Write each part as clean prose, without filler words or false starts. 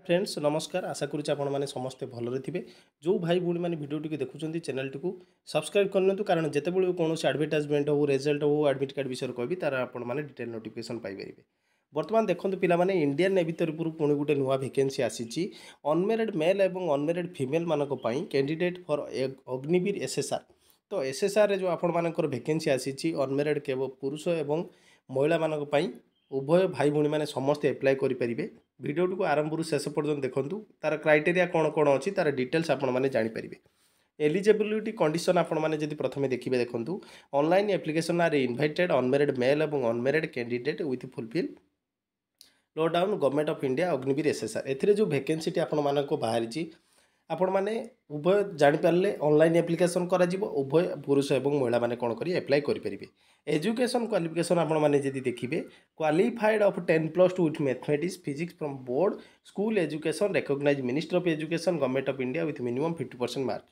Friends नमस्कार आशा करुच्चे आपण मैंने समस्ते भलरे थे जो भाई भाई मैंने भिडियो टी देखुं चैनल टी सब्सक्राइब करनी कारण जितेबाला कौन एडवर्टाइजमेंट हो रिजल्ट हो एडमिट कार्ड विषय कहबी तार आपने डिटेल नोटिफिकेशन पाइपर। बर्तमान देखो पे इंडियन नेवी तरफ पुणी गोटे नुआ भैकेंसी आसी अनमेरिड मेल और अनमेरिड फिमेल मानक कैंडिडेट फॉर अग्निवीर एसएसआर। तो एसएसआर जो आपर भैकेंसी आसी अनमेरिड केवल पुरुष और महिला मानक उभय भाई भाई मैंने समस्ते एप्लाय करेंगे। भिडियो को आरंभ शेष पर्यटन देखूँ तार क्राइटेरिया कौन कौन अच्छी तार डिटेल्स आपने जानीपर। एलिजिबिलिटी कंडीशन आपने प्रथम देखिए देखूँ online application are invited unmarried male और unmarried candidate with fulfil laid down government of India Agniveer SSR. एथिरे जो वैकेंसी आपण मानको बाहरी आपण माने उभय जानीपारे ऑनलाइन एप्लिकेशन करा उभय पुरुष और महिला माने कौन करी एप्लाय करेंगे। एजुकेशन क्वालिफिकेशन आपण माने जदि देखिए qualified of 10+2 with mathematics physics from board school education recognise ministry of education government of India with minimum 50% mark.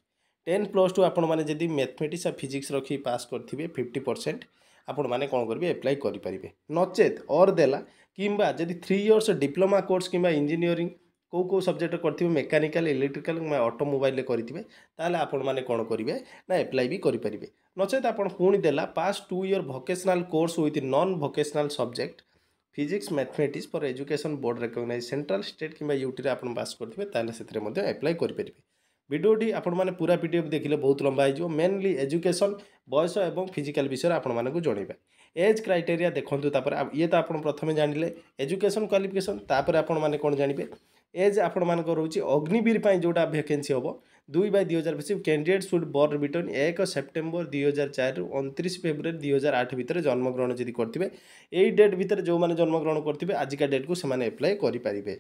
10+2 आपण माने जदि मैथमेटिक्स और फिजिक्स रखी पास करथिबे 50% आपण माने कौन करेंगे एप्लाय करेंगे। नचेत और देला किंबा जदि 3 इयर्स डिप्लोमा कोर्स किंबा इंजीनियरिंग कौ सब्जेक्ट करेंगे मेकानिकल इलेक्ट्रिकल ऑटोमोबाइल करेंगे ताल आपण मैंने कौन करेंगे ना एप्लाय भी करेंगे। नचेत आप पुणी देला pass 2 year vocational course with non vocational subject physics mathematics for education board recognise central state किंबा यूटी आप पास करेंगे ताल से एप्लाय करेंगे। वीडियोटी आपण मैंने पूरा पीडीएफ देखिले बहुत लंबा हो मेनली एजुकेशन बयस और फिजिकल विषय आपण मानक जनइबा। एज क्राइटेरिया देखूँ ये तो आप प्रथम जानिले एजुकेशन क्वालिफिकेशन तापर आपण मैंने कौन जानिबे एज आपण मानक रोचे अग्निवीर जोटा वैकेंसी हम 2/2020 candidate should born between 1 September 2004 रु 29 फेब्रुआरी 2008 भितर जन्मग्रहण जदि करथिबे एई डेट भितर जो माने जन्मग्रहण करथिबे आजिका डेट को सेमाने एप्लाय करि पारिबे।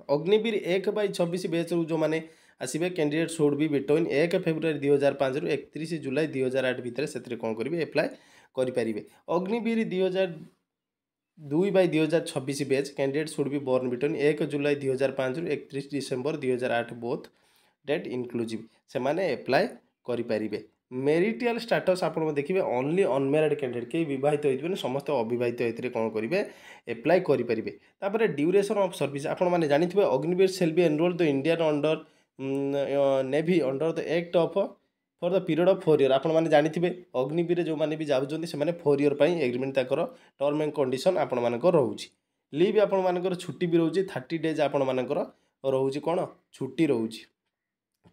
अग्निवीर 1/26 बैच रु जो माने आसिबे candidate should be between 1 February 2005 रु 31 जुलाई 2008 भितर सेतरे कोन करिवे एप्लाय करि पारिबे। Agniveer 2/2026 batch candidate should be born between 1 July 2005 रु 31 डिसेंबर 2008 बोथ डेट इनक्लूसिव से माने एप्लाय करि पारिबे। मेरिटियल स्टेटस आप देखिए ओनली अनमेरिड कैंडिडेट कई बहित होते समस्त अविवाहित होते कौन करेंगे एप्लाय करेंगे। तापर ड्यूरेशन ऑफ सर्विस आपने जानिथिबे Agniveer shall be enrol the Indian under navy under the act of for the period of 4 year. आपने जानिथिबे अग्निवीर जो मैंने भी जाऊँच से 4 ईयर एग्रीमेंट ताकर टर्म एंड कंडीशन आपण मानक रोचे। लीव आपण मानकर छुट्टी भी रोचे 30 डेज आपण मानकर रोचे कौन छुट्टी रोचे।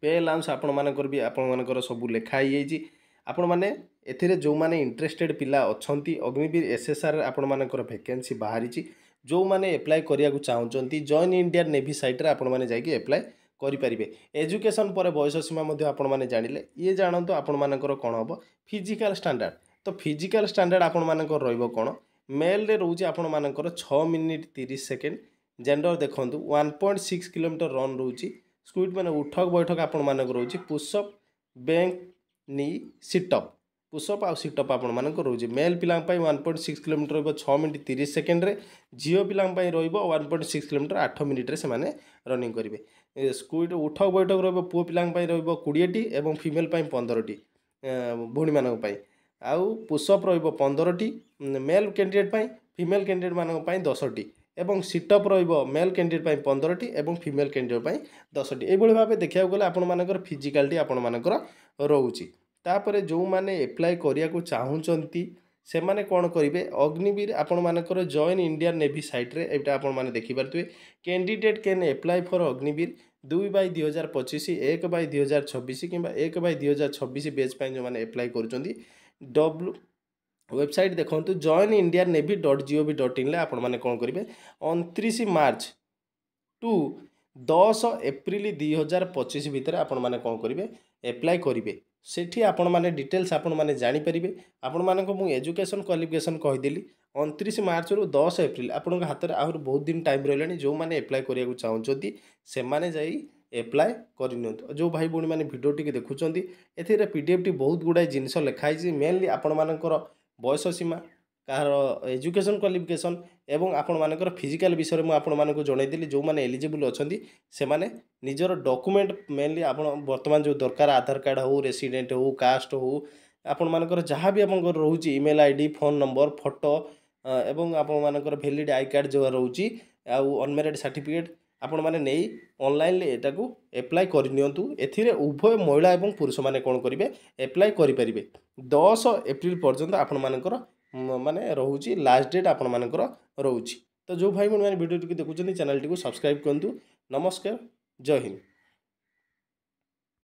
पे अलाउंस आपण मानकर भी आपण मानकर सब लिखाई आपण माने एथिरे जो माने इंटरेस्टेड पिला अछंती अग्निवीर एसएसआर आपण मानकर वैकेंसी बाहरी जो माने एप्लाय करिया चाहूँगी जॉइन इंडियन नेवी साइट रे आपण माने जाइए एप्लाय करेंगे। एजुकेशन पर बयस सीमा आपण माने जानिले ये जानतु आपण मानकर कौन हम फिजिकल स्टैंडर्ड। तो फिजिकल स्टैंडर्ड आपण मानकर रहिबो कौन मेल रे रोचे आपण मानकर 6 मिनिट 30 सेकेंड जेंडर देखूँ 1.6 किलोमीटर रन रोचे स्पीड मैंने उठक बैठक आपण मानक रोचे पुशअप बैंक नी सिटअप पुशअप आउ सिटअप आपण मानक रोचे। मेल पिला 1.6 किलोमीटर रहिबो 6 मिनिट 30 सेकेंड रे झील पिला रहिबो 1.6 किलोमीटर 8 मिनिट रे से माने रनिंग करेंगे। स्कूल उठक बैठक रहिबो पुओ पिला रहिबो 20 टी एवं फीमेल 15 टी भूणी मानक आउ पुशअप रहिबो 15 T male candidate female candidate मानक 10 टी एवं सिटअप रहिबो मेल कैंडिडेट 15 टी एवं फीमेल कैंडिडेट 10 टी। एभली भाव देखा गले आपण मानकर फिजिकालिटी आपण मानकर रोचे। तापर जो माने एप्लाय करिया चाहूँगी से माने कौन करेंगे अग्निवीर आपण मानकर जॉइन इंडियन नेवी साइट रे एटा आपण माने देखि पारथुवे candidate can apply for Agniveer 2/2025 1/2026 किंबा 1/2026 बैच जो माने एप्लाय करूछंती डब्ल्यू वेबसाइट देखो जॉइन इंडियन नेवी .gov.in आपण माने कौन करेंगे 29 मार्च टू 10 एप्रिल 2025 भितर आपण माने कौन करेंगे एप्लाय करेंगे। सेठी आपण माने डिटेल्स आपण माने जानि परिबे। आपण मानको मु एजुकेशन क्वालिफिकेशन कहिदेली 29 मार्च रु 10 एप्रिल आपण हाथ में आहुर बहुत दिन टाइम रहलानी जो माने एप्लाय करिया चाहूँगी से माने जाई एप्लाय करनियंतु। जो भाई भौणी माने वीडियो टी देखुचंती एथिरे पीडीएफ टी बहुत गुड़ाए जिनस लिखाई मेनली आपण मानकर बयस सीमा कहार एजुकेशन क्वालिफिकेशन एवं आपण मानकर फिजिकल विषय में आपण मानक जनईदेली जो माने एलिजिबल अच्छी से माने निजर डॉक्यूमेंट मेनली आपण वर्तमान जो दरकार आधार कार्ड हो रेसिडेंट हो कास्ट हो आपण मानकर जहाँ भी आपंकर रोचे email ID phone number photo एवं आपण मानकर वैलिड आई कार्ड जो रोचे आउ अनमेरिड सर्टिफिकेट आपण माने नहीं ऑनलाइन एटा को एप्लाई करनियंतु एथिरे उभय महिला एवं पुरुष माने कोन करिवे एप्लाई करि परिबे 10 एप्रिल पर्यंत आपण मानकर माने रहउची लास्ट डेट आपण मानकर रहउची। तो जो भाई माने वीडियो टी देखुछन चैनल टी को सब्सक्राइब करंतु। नमस्कार, जय हिंद।